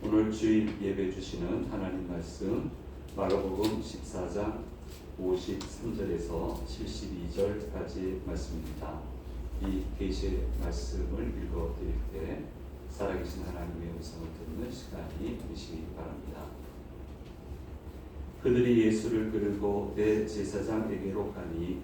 오늘 주일 예배 주시는 하나님 말씀 마가복음 14장 53절에서 72절까지 말씀입니다. 이 계시의 말씀을 읽어드릴 때 살아계신 하나님의 음성을 듣는 시간이 되시기 바랍니다. 그들이 예수를 끌고 대제사장에게로 가니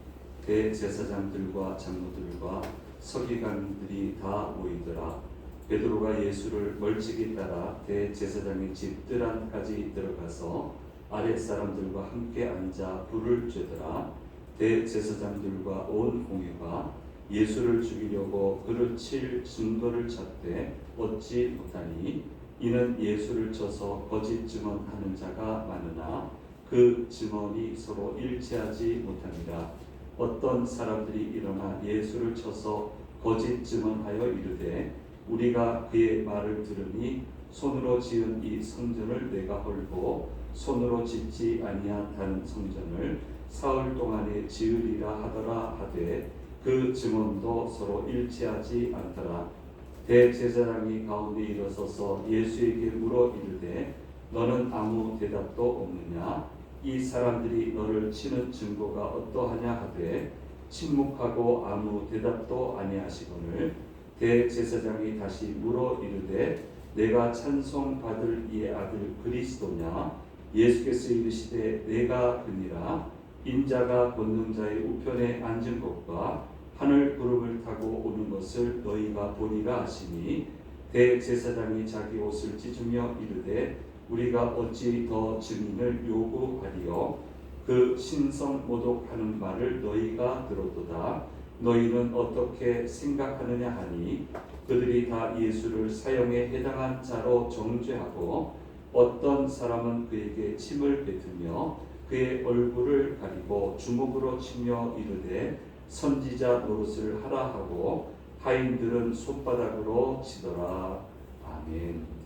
대제사장들과 장로들과 서기관들이 다 모이더라. 베드로가 예수를 멀찍이 따라 대제사장의 집 뜰 안까지 들어가서 아랫사람들과 함께 앉아 불을 쬐더라. 대제사장들과 온 공회가 예수를 죽이려고 그를 칠 증거를 찾되 얻지 못하니 이는 예수를 쳐서 거짓 증언하는 자가 많으나 그 증언이 서로 일치하지 못하니라. 어떤 사람들이 일어나 예수를 쳐서 거짓 증언하여 이르되 우리가 그의 말을 들으니 손으로 지은 이 성전을 내가 헐고 손으로 짓지 아니한 다른 성전을 사흘 동안에 지으리라 하더라 하되 그 증언도 서로 일치하지 않더라. 대제사장이 가운데 일어서서 예수에게 물어 이르되 너는 아무 대답도 없느냐? 이 사람들이 너를 치는 증거가 어떠하냐 하되 침묵하고 아무 대답도 아니하시거늘 대제사장이 다시 물어 이르되 내가 찬송받을 이의 아들 그리스도냐? 예수께서 이르시되 내가 그니라. 인자가 권능자의 우편에 앉은 것과 하늘 구름을 타고 오는 것을 너희가 보리라 하시니 대제사장이 자기 옷을 찢으며 이르되 우리가 어찌 더 증인을 요구하리요? 그 신성 모독하는 말을 너희가 들었도다. 너희는 어떻게 생각하느냐 하니 그들이 다 예수를 사형에 해당한 자로 정죄하고 어떤 사람은 그에게 침을 뱉으며 그의 얼굴을 가리고 주먹으로 치며 이르되 선지자 노릇을 하라 하고 하인들은 손바닥으로 치더라. 아멘.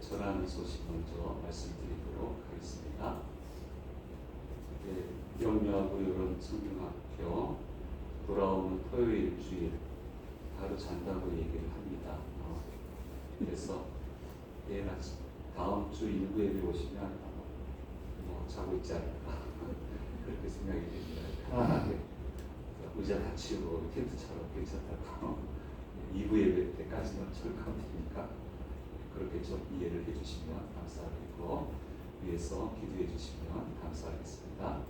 전하는 소식 먼저 말씀드리도록 하겠습니다. 영유하고 이런 성경학교 돌아오는 토요일 주일 하루 잔다고 얘기를 합니다. 그래서 내일 아침 다음 주 일부 예배 오시면 자고 있지 않을까 그렇게 생각이 됩니다. 편안하게 의자 다 치우고 텐트처럼 괜찮다고 2부 예배 때까지는 철감되니까 그렇게 좀 이해를 해주시면 감사하겠고 위에서 기도해 주시면 감사하겠습니다.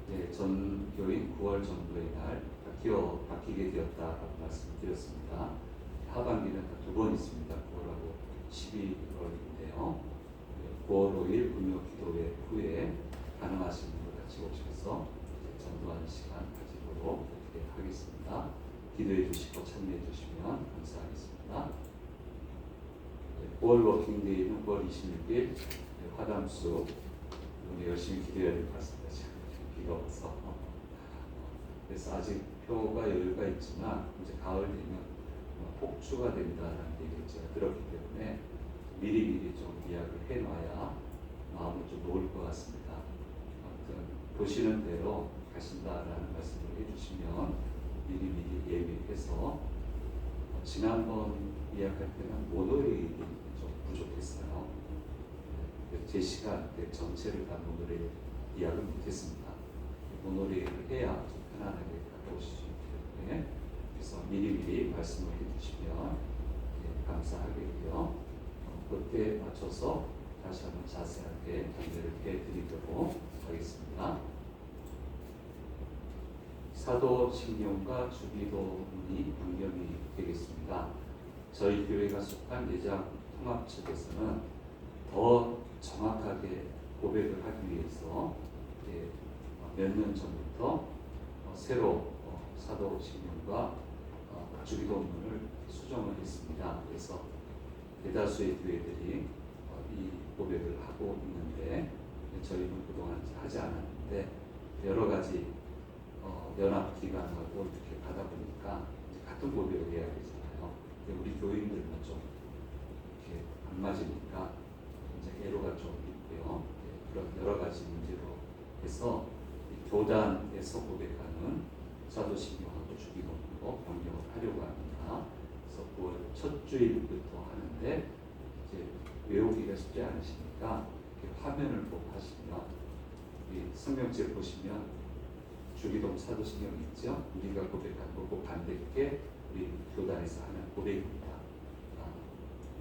네, 전 교인 9월 전도의 날 바뀌게 되었다라고 말씀드렸습니다. 하반기는 두 번 있습니다. 9월하고 12월인데요. 9월 5일 금요 기도회 후에 가능하신 분들 같이 오셔서 전도하는 시간 가지도록 이렇게 하겠습니다. 기도해 주시고 참여해 주시면 감사하겠습니다. 9월 워킹데이는 9월 26일 화담수 오늘 열심히 기도해야 될 것 같습니다. 지금 비가 와서 그래서 아직 표가 여유가 있지만 이제 가을 되면 폭주가 된다는 얘기를 제가 들었기 때문에 미리미리 좀 예약을 해놔야 마음을 좀 놓을 것 같습니다. 아무튼 보시는 대로 가신다라는 말씀을 해주시면 미리미리 예비해서 지난번 예약할 때는 모노레일이 좀 부족했어요. 제 시간 때 전체를 다 모노레일 예약을 못했습니다. 모노레일을 해야 좀 편안하게 갔다 오실 수 있기 때문에 그래서 미리미리 말씀을 해주시면 감사하겠고요. 그때 맞춰서 다시 한번 자세하게 안내를 해드리도록 하겠습니다. 사도신경과 주기도문이 변경이 되겠습니다. 저희 교회가 속한 예장 통합측에서는 더 정확하게 고백을 하기 위해서 몇 년 전부터 새로 사도신경과 주기도문을 수정을 했습니다. 그래서 대다수의 교회들이 이 고백을 하고 있는데 저희는 그동안 하지 않았는데 여러 가지 연합 기관하고 이렇게 가다 보니까 같은 고백을 해야 되잖아요. 근데 우리 교인들은 좀 이렇게 안 맞으니까 이제 애로가 좀 있고요. 그런 여러 가지 문제로 해서 교단에서 고백하는 사도신경하고 주기도문으로 변경을 하려고 합니다. 그래서 9월 첫 주일부터 하는데 이제 외우기가 쉽지 않으시니까 이렇게 화면을 보고 하시면 이 성경책 보시면 주기도문 사도신경 있죠. 우리가 고백한 거고 반대께 우리 교단에서 하는 고백입니다.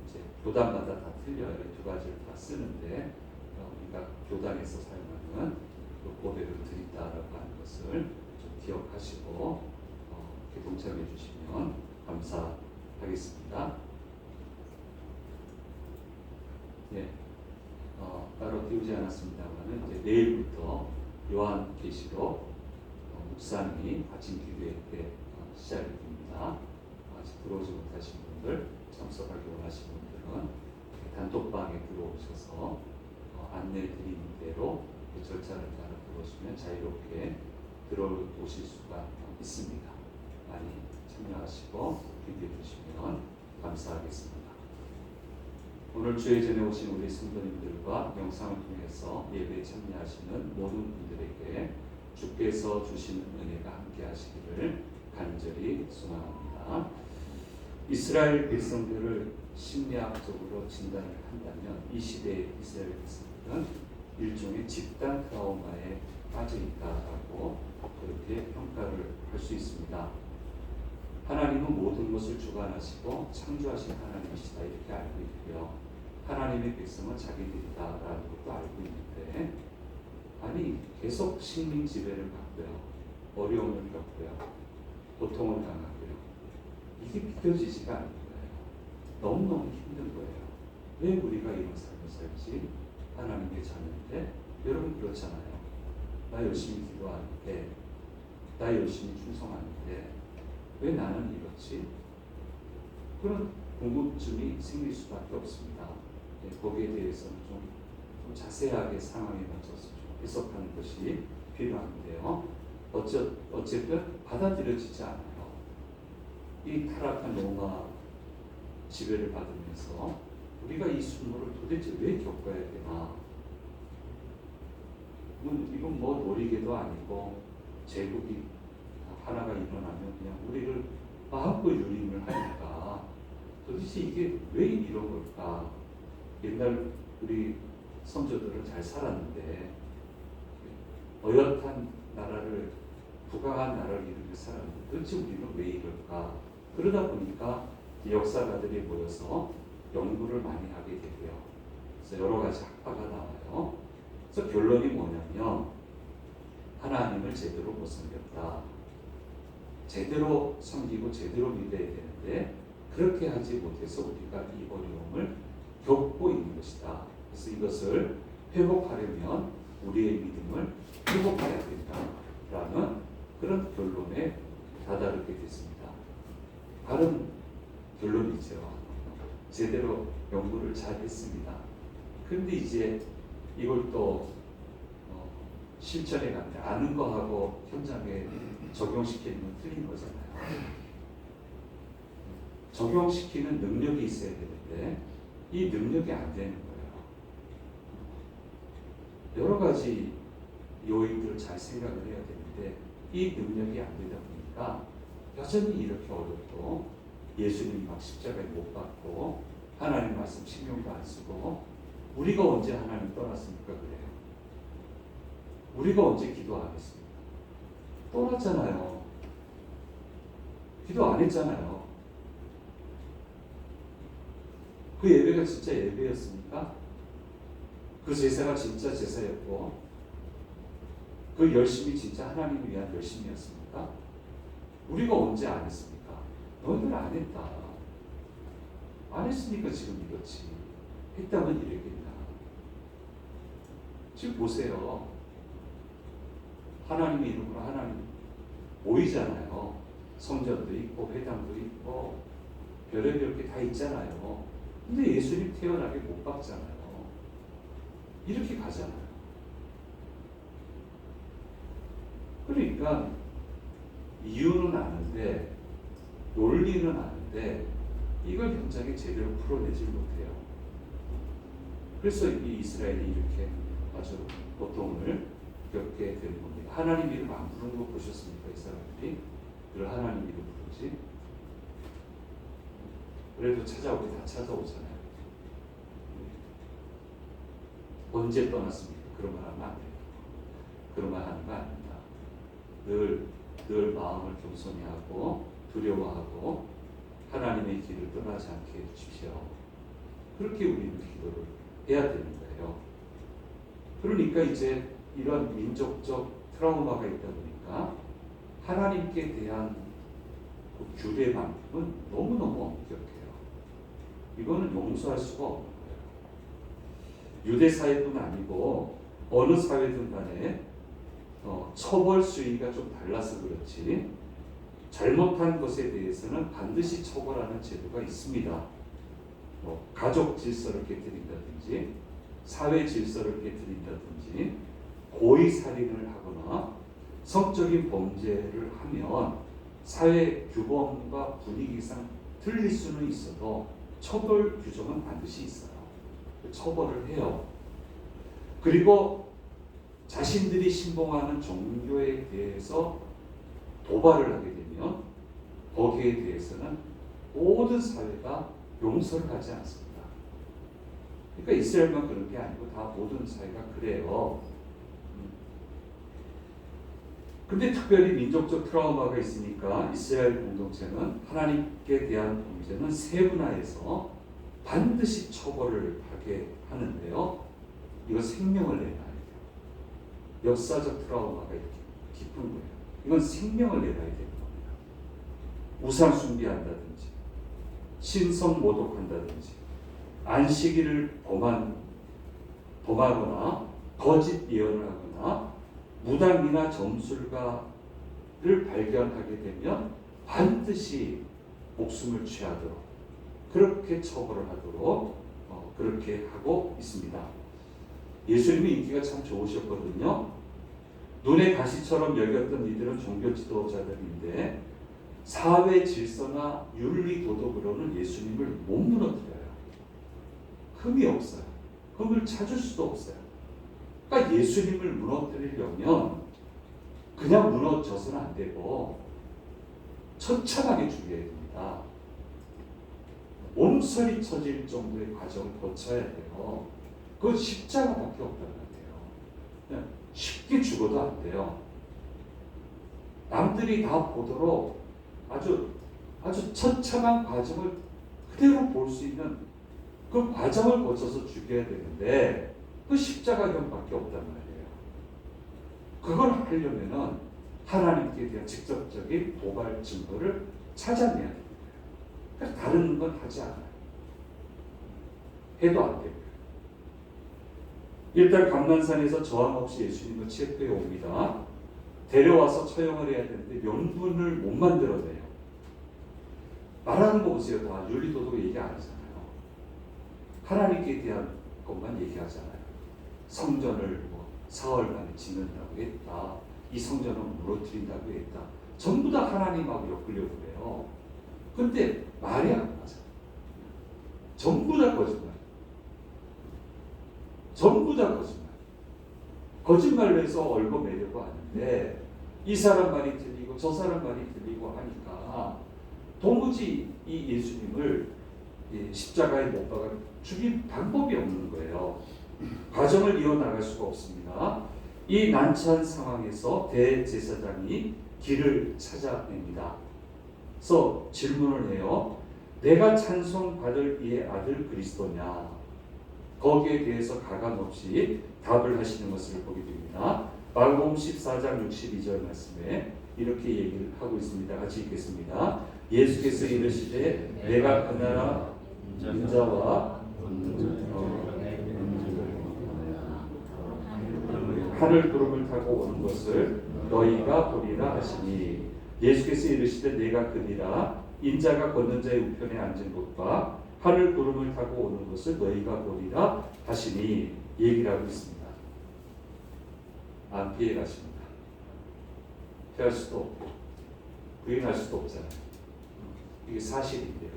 이제 교단마다 다 틀려요. 두 가지를 다 쓰는데 우리가 교단에서 사용하는 고백을 드린다라고 하는 것을 좀 기억하시고 이렇게 동참해 주시면 감사하겠습니다. 네, 따로 띄우지 않았습니다만은 이제 내일부터 요한계시록 묵상이 아침 기도회 때 시작이 됩니다. 아직 들어오지 못하신 분들, 참석하기 원하시는 분들은 단톡방에 들어오셔서 안내 드리는 대로 그 절차를 따라 들어오시면 자유롭게 들어오실 수가 있습니다. 많이 참여하시고 기도해 주시면 감사하겠습니다. 오늘 주의 전에 오신 우리 성도님들과 영상을 통해서 예배에 참여하시는 모든 분들에게 주께서 주시는 은혜가 함께 하시기를 간절히 소망합니다. 이스라엘 백성들을 심리학적으로 진단을 한다면 이 시대의 이스라엘 백성들은 일종의 집단 트라우마에 빠져 있다라고 그렇게 평가를 할 수 있습니다. 하나님은 모든 것을 주관하시고 창조하신 하나님이시다 이렇게 알고 있고요. 하나님의 백성은 자기들이다라는 것도 알고 있는데 아니 계속 식민 지배를 받고요. 어려움을 겪고요. 고통을 당하고요. 이게 믿겨지지가 않는 거예요. 너무너무 힘든 거예요. 왜 우리가 이런 삶을 살지? 하나님의 자녀인데 여러분 그렇잖아요. 나 열심히 기도하는데 나 열심히 충성하는데 왜 나는 이렇지? 그런 궁금증이 생길 수밖에 없습니다. 거기에 대해서는 좀 자세하게 상황에 맞춰서 좀 해석하는 것이 필요한데요. 어쨌든 받아들여지지 않아요. 이 타락한 로마 지배를 받으면서 우리가 이 순모를 도대체 왜 겪어야 되나? 이건 뭐 놀이개도 아니고 제국이 하나가 일어나면 그냥 우리를 마음껏 유린을 하니까 도대체 이게 왜 이런 걸까? 옛날 우리 선조들은 잘 살았는데 어엿한 나라를 부강한 나라를 이루며 살았는데 도대체 우리는 왜 이럴까? 그러다 보니까 역사가들이 모여서 연구를 많이 하게 되고요. 그래서 여러 가지 학파가 나와요. 그래서 결론이 뭐냐면 하나님을 제대로 못 섬겼다. 제대로 섬기고 제대로 믿어야 되는데 그렇게 하지 못해서 우리가 이 어려움을 겪고 있는 것이다. 그래서 이것을 회복하려면 우리의 믿음을 회복해야 된다라는 그런 결론에 다다르게 됐습니다. 다른 결론이죠. 제대로 연구를 잘 했습니다. 그런데 이제 이걸 또 실천에 가면 아는 거하고 현장에 적용시키는 건 틀린 거잖아요. 적용시키는 능력이 있어야 되는데 이 능력이 안 되는 거예요. 여러 가지 요인들을 잘 생각을 해야 되는데 이 능력이 안 되다 보니까 여전히 이렇게 어렵고 예수님이 막 십자가에 못 박고 하나님 말씀 신경도 안 쓰고 우리가 언제 하나님 떠났습니까? 그래요. 우리가 언제 기도 안 했습니까? 떠났잖아요. 기도 안 했잖아요. 그 예배가 진짜 예배였습니까? 그 제사가 진짜 제사였고 그 열심이 진짜 하나님을 위한 열심이었습니까? 우리가 언제 안 했습니까? 너희들 안 했다. 안 했으니까 지금 이렇지. 했다면 이랬겠나. 지금 보세요. 하나님의 이름으로 하나님 모이잖아요. 성전도 있고 회당도 있고 별의별 게 다 있잖아요. 근데 예수님 태어나게 못 박잖아요. 이렇게 가잖아요. 그러니까 이유는 아는데 논리는 아는데 이걸 현장에 제대로 풀어내지 못해요. 그래서 이 이스라엘이 이렇게 아주 고통을 겪게 되는 겁니다. 하나님 이름 안 부르는 거 보셨습니까? 이 사람들이 그걸 하나님 이름 부르지. 그래도 찾아오게 다 찾아오잖아요. 언제 떠났습니까? 그런 말 하면 안 돼요. 그런 말 하는 거 아닙니다. 늘 마음을 겸손히 하고 두려워하고 하나님의 길을 떠나지 않게 해주십시오. 그렇게 우리는 기도를 해야 되는 거예요. 그러니까 이제 이런 민족적 트라우마가 있다 보니까 하나님께 대한 그 규례만큼은 너무너무 엄격해요. 이거는 용서할 수가 없는 거예요. 유대 사회뿐 아니고 어느 사회든 간에 처벌 수위가 좀 달라서 그렇지 잘못한 것에 대해서는 반드시 처벌하는 제도가 있습니다. 가족 질서를 깨뜨린다든지 사회 질서를 깨뜨린다든지 고의 살인을 하거나 성적인 범죄를 하면 사회 규범과 분위기상 틀릴 수는 있어도 처벌 규정은 반드시 있어요. 처벌을 해요. 그리고 자신들이 신봉하는 종교에 대해서 도발을 하게 되면 거기에 대해서는 모든 사회가 용서를 하지 않습니다. 그러니까 이스라엘만 그런 게 아니고 다 모든 사회가 그래요. 근데 특별히 민족적 트라우마가 있으니까 이스라엘 공동체는 하나님께 대한 범죄는 세분화해서 반드시 처벌을 하게 하는데요. 이거 생명을 내놔야 돼요. 역사적 트라우마가 이렇게 깊은 거예요. 이건 생명을 내놔야 되는 겁니다. 우상 숭배한다든지 신성 모독한다든지 안식일을 범하거나 거짓 예언을 하거나 무당이나 점술가를 발견하게 되면 반드시 목숨을 취하도록 그렇게 처벌을 하도록 그렇게 하고 있습니다. 예수님의 인기가 참 좋으셨거든요. 눈의 가시처럼 여겼던 이들은 종교 지도자들인데 사회 질서나 윤리 도덕으로는 예수님을 못 무너뜨려요. 흠이 없어요. 흠을 찾을 수도 없어요. 그러니까 예수님을 무너뜨리려면 그냥 무너져서는 안 되고 처참하게 죽여야 됩니다. 몸서리 쳐질 정도의 과정을 거쳐야 돼요. 그건 십자가밖에 없다는 거예요. 그냥 쉽게 죽어도 안 돼요. 남들이 다 보도록 아주 처참한 과정을 그대로 볼 수 있는 그 과정을 거쳐서 죽여야 되는데 그 십자가형밖에 없단 말이에요. 그걸 하려면은 하나님께 대한 직접적인 도발 증거를 찾아내야 됩니다. 그러니까 다른 건 하지 않아요. 해도 안 되고요. 일단 감난산에서 저항 없이 예수님을 체포해 옵니다. 데려와서 처형을 해야 되는데 명분을 못 만들어내요. 말하는 거 보세요. 다 윤리도덕 얘기 안 하잖아요. 하나님께 대한 것만 얘기하잖아요. 성전을 사흘 만에 짓는다고 했다. 이 성전을 무너뜨린다고 했다. 전부 다 하나님하고 엮으려고 해요. 근데 말이 안 맞아요. 전부 다 거짓말. 전부 다 거짓말. 거짓말로 해서 얽어매려고 하는데 이 사람 말이 틀리고 저 사람 말이 틀리고 하니까 도무지 이 예수님을 십자가에 못 박아 죽일 방법이 없는 거예요. 과정을 이어나갈 수가 없습니다. 이 난처한 상황에서 대제사장이 길을 찾아냅니다. 그래서 질문을 해요. 내가 찬송받을 이의 아들 그리스도냐? 거기에 대해서 가감없이 답을 하시는 것을 보게 됩니다. 마가복음 14장 62절 말씀에 이렇게 얘기를 하고 있습니다. 같이 읽겠습니다. 예수께서 이르시되 내가 그 나라 인자와 하늘 구름을 타고 오는 것을 너희가 보리라 하시니 예수께서 이르시되 내가 그니라 인자가 걷는 자의 우편에 앉은 곳과 하늘 구름을 타고 오는 것을 너희가 보리라 하시니 얘기를 하고 있습니다. 안 피해 가십니다. 피할 수도 없고 부인할 수도 없잖아요. 이게 사실인데요.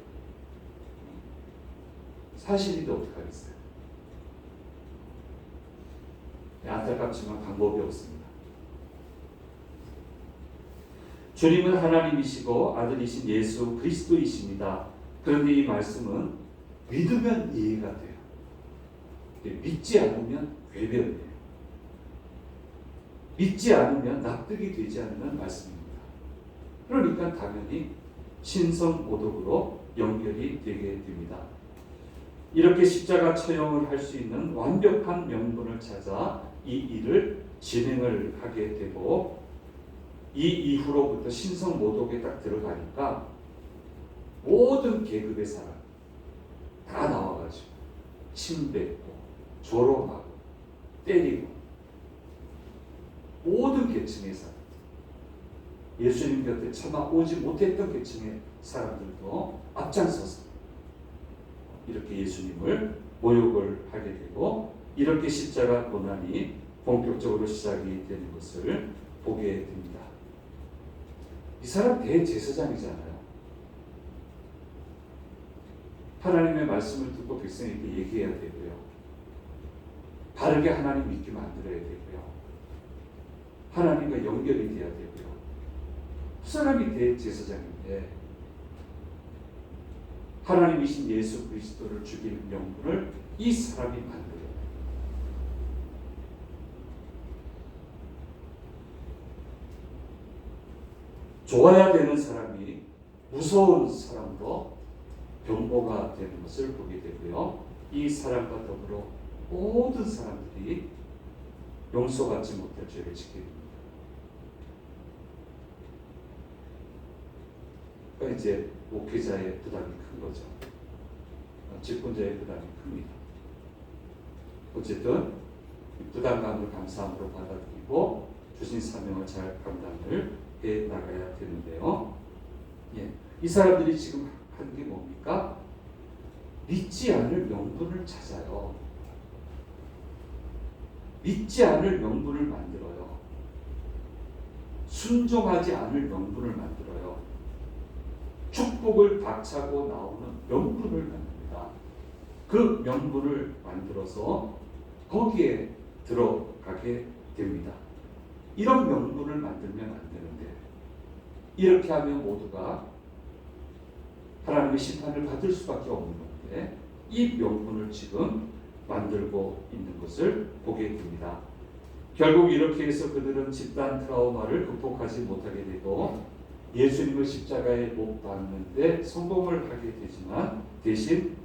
사실인데 어떡하겠어요. 안타깝지만 방법이 없습니다. 주님은 하나님이시고 아들이신 예수 그리스도이십니다. 그런데 이 말씀은 믿으면 이해가 돼요. 믿지 않으면 외면이에요. 믿지 않으면 납득이 되지 않는 말씀입니다. 그러니까 당연히 신성모독으로 연결이 되게 됩니다. 이렇게 십자가 처형을 할 수 있는 완벽한 명분을 찾아 이 일을 진행을 하게 되고 이 이후로부터 신성모독에 딱 들어가니까 모든 계급의 사람 다 나와가지고 침뱉고 조롱하고 때리고 모든 계층의 사람 예수님 곁에 차마 오지 못했던 계층의 사람들도 앞장서서 이렇게 예수님을 모욕을 하게 되고 이렇게 십자가 고난이 본격적으로 시작이 되는 것을 보게 됩니다. 이 사람 대제사장이잖아요. 하나님의 말씀을 듣고 백성에게 얘기해야 되고요. 바르게 하나님 믿게 만들어야 되고요. 하나님과 연결이 돼야 되고요. 그 사람이 대제사장인데 하나님이신 예수 그리스도를 죽일 명분을 이 사람이 만들어요. 좋아야 되는 사람이 무서운 사람으로 변모가 되는 것을 보게 되고요. 이 사람과 더불어 모든 사람들이 용서받지 못할 죄를 짓게 됩니다. 그러니까 이제 목회자의 부담이 큰 거죠. 직분자의 부담이 큽니다. 어쨌든 부담감을 감사함으로 받아들이고 주신 사명을 잘 감당을 해 나가야 되는데요. 이 사람들이 지금 하는 게 뭡니까? 믿지 않을 명분을 찾아요. 믿지 않을 명분을 만들어요. 순종하지 않을 명분을 만들어요. 축복을 박차고 나오는 명분을 만듭니다. 그 명분을 만들어서 거기에 들어가게 됩니다. 이런 명분을 만들면 안 되는데, 이렇게 하면 모두가 하나님의 심판을 받을 수밖에 없는 건데, 이 명분을 지금 만들고 있는 것을 보게 됩니다. 결국 이렇게 해서 그들은 집단 트라우마를 극복하지 못하게 되고 예수님을 십자가에 못 박는데 성공을 하게 되지만 대신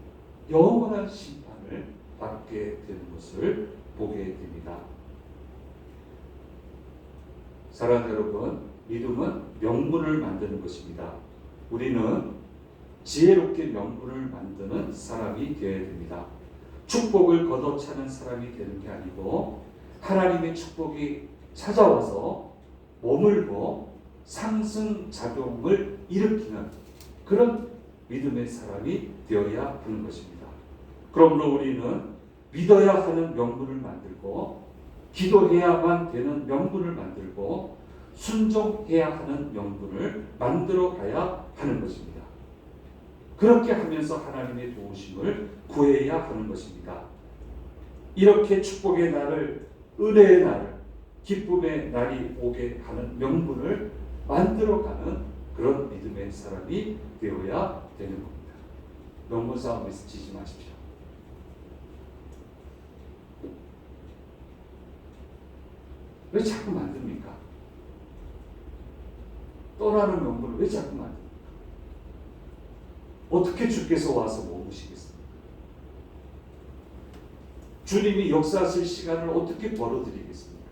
영원한 심판을 받게 되는 것을 보게 됩니다. 사랑하는 여러분, 믿음은 명분을 만드는 것입니다. 우리는 지혜롭게 명분을 만드는 사람이 되어야 됩니다. 축복을 걷어차는 사람이 되는 게 아니고 하나님의 축복이 찾아와서 머물고 상승작용을 일으키는 그런 믿음의 사람이 되어야 하는 것입니다. 그러므로 우리는 믿어야 하는 명분을 만들고 기도해야만 되는 명분을 만들고 순종해야 하는 명분을 만들어 가야 하는 것입니다. 그렇게 하면서 하나님의 도우심을 구해야 하는 것입니다. 이렇게 축복의 날을, 은혜의 날을, 기쁨의 날이 오게 하는 명분을 만들어가는 그런 믿음의 사람이 되어야 되는 겁니다. 명분 싸움에서 지지 마십시오. 왜 자꾸 만듭니까? 떠나는 명분을 왜 자꾸 만듭니까? 어떻게 주께서 와서 머무시겠습니까? 주님이 역사하실 시간을 어떻게 벌어드리겠습니까?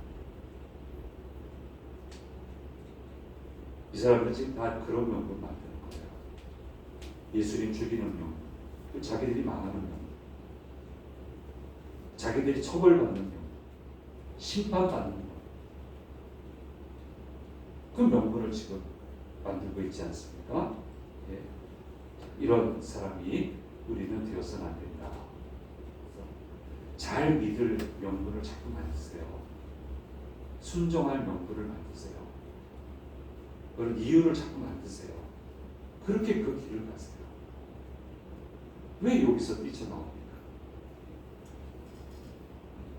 이 사람들 지금 다 그런 명분 만드는 거예요. 예수님 죽이는 명분, 자기들이 망하는 명분, 자기들이 처벌받는 명분, 심판받는 명분, 그 명분을 지금 만들고 있지 않습니까? 예. 이런 사람이 우리는 되어서는 안 된다. 잘 믿을 명분을 자꾸 만드세요. 순종할 명분을 만드세요. 그런 이유를 자꾸 만드세요. 그렇게 그 길을 가세요. 왜 여기서 뛰쳐나옵니까?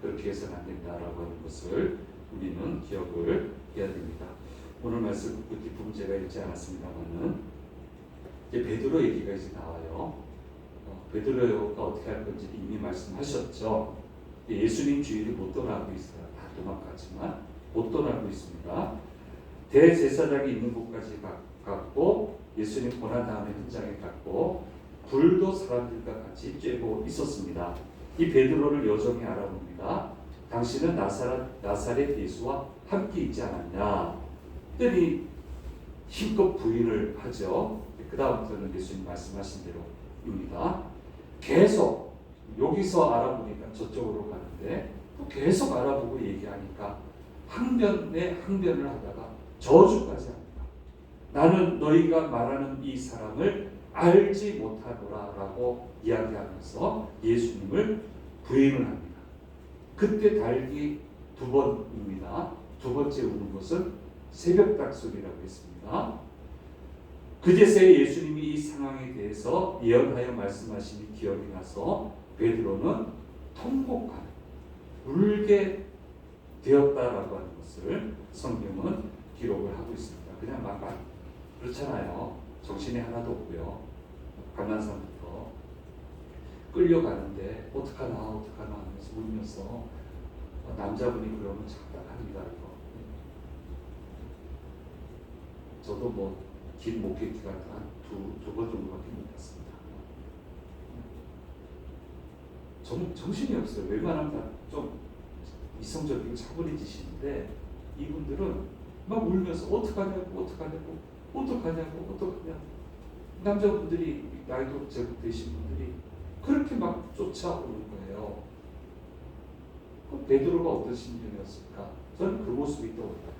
그렇게 해서는 안 된다라고 하는 것을 우리는 기억을 해야 됩니다. 오늘 말씀 그 뒷부분 제가 읽지 않았습니다만은 이제 베드로 얘기가 이제 나와요. 베드로가 어떻게 할 건지 이미 말씀하셨죠. 예수님 주일이 못 떠나고 있어요. 다 도망갔지만 못 떠나고 있습니다. 대제사장이 있는 곳까지 갔고 예수님 고난당하는 현장에 갔고 불도 사람들과 같이 쬐고 있었습니다. 이 베드로를 여정이 알아봅니다. 당신은 나사렛 예수와 함께 있지 않았냐? 그랬더니 힘껏 부인을 하죠. 그 다음부터는 예수님 말씀하신 대로입니다. 계속 여기서 알아보니까 저쪽으로 가는데 또 계속 알아보고 얘기하니까 항변에 항변을 하다가 저주까지 합니다. 나는 너희가 말하는 이 사람을 알지 못하노라 라고 이야기하면서 예수님을 부인을 합니다. 그때 달기 두 번입니다. 두 번째 우는 것은 새벽 닭소리라고 했습니다. 그제서야 예수님이 이 상황에 대해서 예언하여 말씀하시니 기억이 나서 베드로는 통곡하는, 울게 되었다라고 하는 것을 성경은 기록을 하고 있습니다. 그냥 막 그렇잖아요. 정신이 하나도 없고요. 감난산부터 끌려가는데 어떡하나 하면서 울면서 남자분이 그러면 착각합니다. 이거. 저도 뭐 긴 목회 기간 한 두 번 정도밖에 못 갔습니다. 정신이 없어요. 웬만하면 다 좀 이성적이고 차분해지시는데 이분들은 막 울면서 어떡하냐고 남자분들이 나이도 제법 되신 분들이 그렇게 막 쫓아오는 거예요. 베드로가 어떤 심정이었을까? 저는 그 모습이 떠올라요.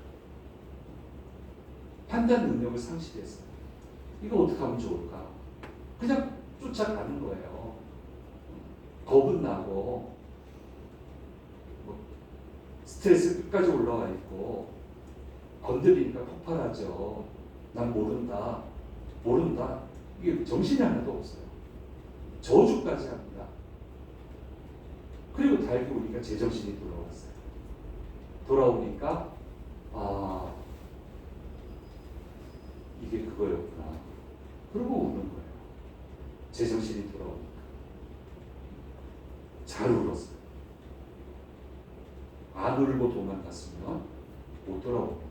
판단 능력을 상실했어요. 이거 어떻게 하면 좋을까? 그냥 쫓아가는 거예요. 겁은 나고 스트레스 끝까지 올라와 있고 건드리니까 폭발하죠. 난 모른다. 이게 정신이 하나도 없어요. 저주까지 합니다. 그리고 다행히 우리가 제정신이 돌아왔어요. 돌아오니까 이게 그거였구나. 그러고 우는 거예요. 제정신이 돌아오니까. 잘 울었어요. 안 울고 도망갔으면 못 돌아옵니다.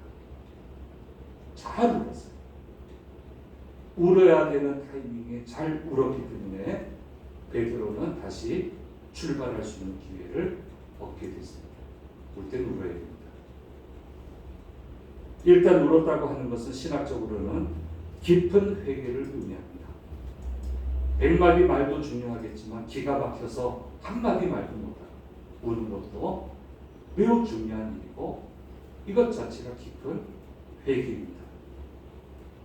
잘 울었어요. 울어야 되는 타이밍에 잘 울었기 때문에 베드로는 다시 출발할 수 있는 기회를 얻게 됐습니다. 울 때는 울어야 됩니다. 일단 울었다고 하는 것은 신학적으로는 깊은 회개를 의미합니다. 100마디 말도 중요하겠지만 기가 막혀서 한마디 말도 못하고 우는 것도 매우 중요한 일이고 이것 자체가 깊은 회개입니다.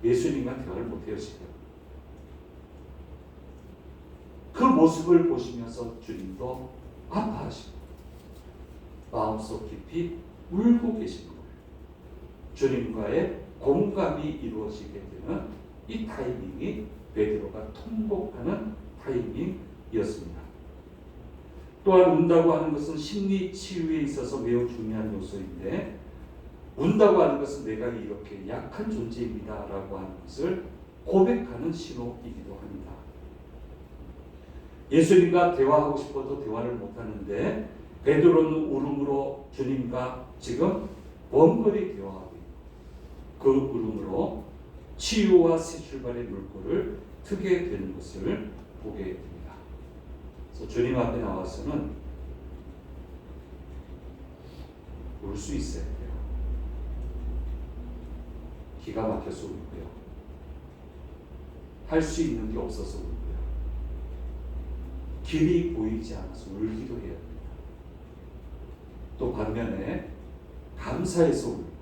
예수님과 대화를 못해요 지금. 그 모습을 보시면서 주님도 아파하시고 마음속 깊이 울고 계신 거예요. 주님과의 공감이 이루어지게 되는 이 타이밍이 베드로가 통곡하는 타이밍이었습니다. 또한 운다고 하는 것은 심리 치유에 있어서 매우 중요한 요소인데 운다고 하는 것은 내가 이렇게 약한 존재입니다 라고 하는 것을 고백하는 신호이기도 합니다. 예수님과 대화하고 싶어도 대화를 못하는데 베드로는 울음으로 주님과 지금 원거리 대화하고 있고 그 울음으로 치유와 새 출발의 물꼬를 트게 되는 것을 보게 됩니다. 그래서 주님 앞에 나와서는 울 수 있어야 돼요. 기가 막혀서 울고요. 할 수 있는 게 없어서 울고요. 길이 보이지 않아서 울기도 해야 됩니다. 또 반면에 감사해서 울고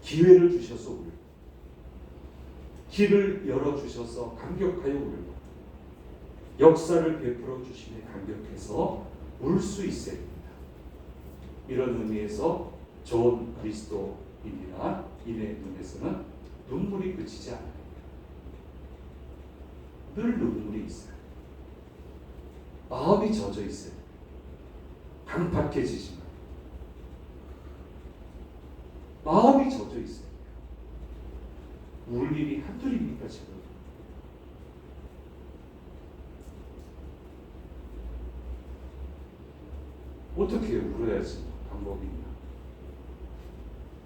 기회를 주셔서 울고 길을 열어주셔서 감격하여 울고 역사를 베풀어 주심에 감격해서 울 수 있어야 됩니다. 이런 의미에서 좋은 그리스도인이나 인의 눈에서는 눈물이 그치지 않아요. 늘 눈물이 있어요. 마음이 젖어 있어요. 강팍해지지만 마음이 젖어 있어요. 울 일이 한둘입니까 지금? 어떻게 울어야지 방법이 있나?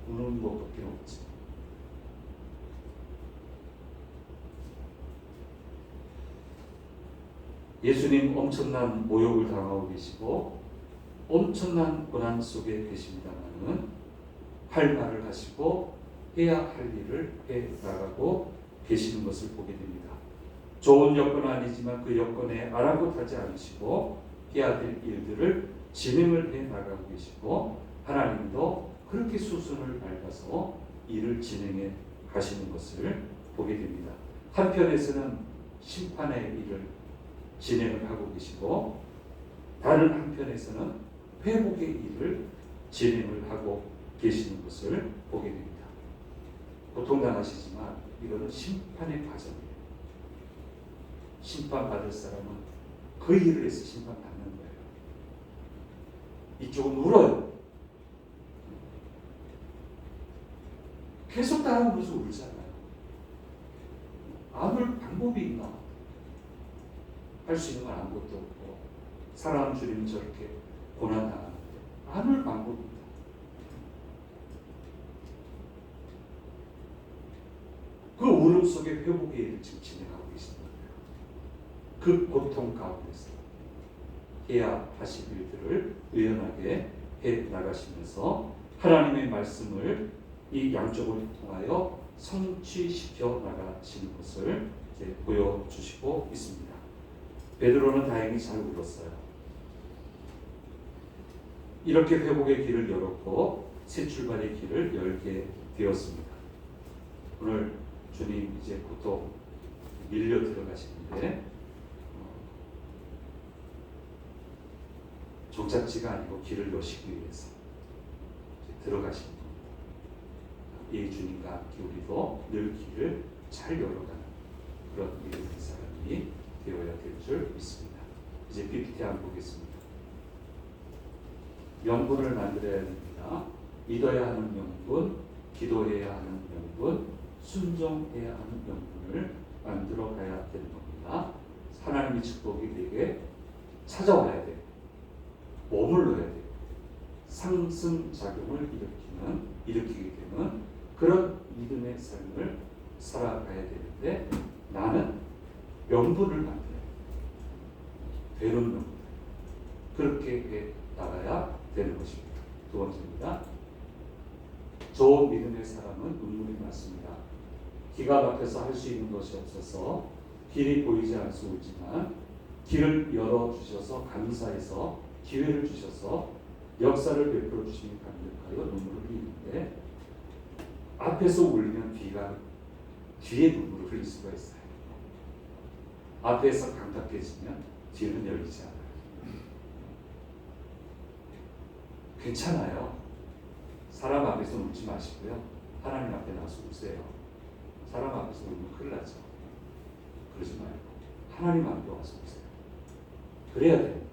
우는 것밖에 없지. 예수님 엄청난 모욕을 당하고 계시고 엄청난 고난 속에 계십니다만은 할 말을 하시고 해야 할 일을 해 나가고 계시는 것을 보게 됩니다. 좋은 여건은 아니지만 그 여건에 아랑곳하지 않으시고 해야 될 일들을 진행을 해 나가고 계시고 하나님도 그렇게 수순을 밟아서 일을 진행해 가시는 것을 보게 됩니다. 한편에서는 심판의 일을 진행을 하고 계시고 다른 한편에서는 회복의 일을 진행을 하고 계시는 것을 보게 됩니다. 고통당하시지만 이거는 심판의 과정이에요. 심판받을 사람은 그 일을 해서 심판받는 거예요. 이쪽은 울어요. 계속 따라오면서 울잖아요. 안 울 방법이 있나? 할 수 있는 건 아무것도 없고 사랑하는 주님은 저렇게 고난당하는데 안 울 방법이 있다. 그 울음 속에 회복의 일을 지금 진행하고 계시는 거예요. 그 고통 가운데서 해야 하실 일들을 의연하게 해 나가시면서 하나님의 말씀을 이 양쪽을 통하여 성취시켜 나가시는 것을 이제 보여주시고 있습니다. 베드로는 다행히 잘 울었어요. 이렇게 회복의 길을 열었고 새 출발의 길을 열게 되었습니다. 오늘 주님 이제 보통 밀려 들어가시는데 종착지가 아니고 길을 여시기 위해서 들어가시는 겁니다. 이 주님과 함께 우리도 늘 길을 잘 열어가는 그런 믿음의 사람이 되어야 될 줄 믿습니다. 이제 PPT 한번 보겠습니다. 명분을 만들어야 됩니다. 믿어야 하는 명분, 기도해야 하는 명분, 순종해야 하는 명분을 만들어 가야 되는 겁니다. 하나님의 축복이 내게 찾아와야 돼요. 머물러야 돼요. 상승작용을 일으키게 되는 그런 믿음의 삶을 살아가야 되는데 나는 명분을 만들어야 돼요. 되는 명분. 그렇게 해 나가야 되는 것입니다. 두 번째입니다. 좋은 믿음의 사람은 눈물이 많습니다. 기가 막혀서 할 수 있는 것이 없어서 길이 보이지 않소 울지만 길을 열어주셔서 감사해서 기회를 주셔서 역사를 베풀어 주시니 감격하여 눈물을 흘리는데 앞에서 울면 뒤에 눈물을 흘릴 수가 있어요. 앞에서 강팍해지면 뒤는 열리지 않아요. 괜찮아요. 사람 앞에서 울지 마시고요. 하나님 앞에 나서 우세요. 사람 앞에서 울면 큰일 나죠. 그러지 말고 하나님 앞에 와서 우세요. 그래야 됩니다.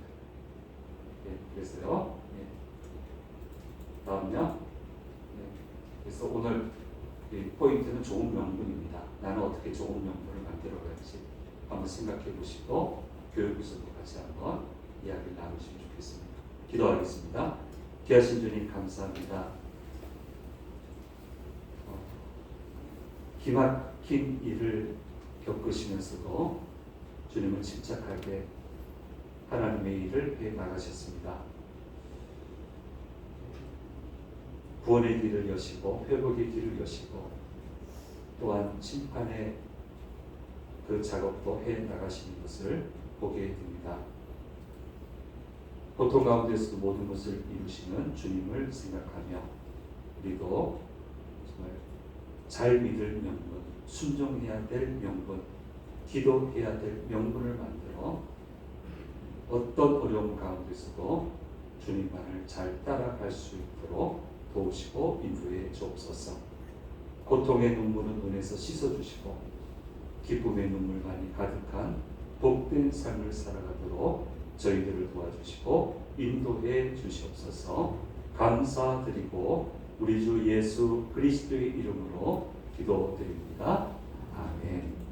예, 그래서요. 예. 다음요. 예. 그래서 오늘 이 포인트는 좋은 명분입니다. 나는 어떻게 좋은 명분을 만들어갈지 한번 생각해 보시고 교육에서도 같이 한번 이야기를 나누시면 좋겠습니다. 기도하겠습니다. 귀하신 주님 감사합니다. 기막힌 일을 겪으시면서도 주님은 침착하게 하나님의 일을 해 나가셨습니다. 구원의 길을 여시고 회복의 길을 여시고 또한 심판의 그 작업도 해 나가시는 것을 보게 됩니다. 고통 가운데서도 모든 것을 이루시는 주님을 생각하며 우리도 정말 잘 믿을 명분, 순종해야 될 명분, 기도해야 될 명분을 만들어 어떤 어려움 가운데서도 주님만을 잘 따라갈 수 있도록 도우시고 인도해 주옵소서. 고통의 눈물은 눈에서 씻어주시고 기쁨의 눈물만이 가득한 복된 삶을 살아가도록 저희들을 도와주시고 인도해 주시옵소서. 감사드리고 우리 주 예수 그리스도의 이름으로 기도드립니다. 아멘.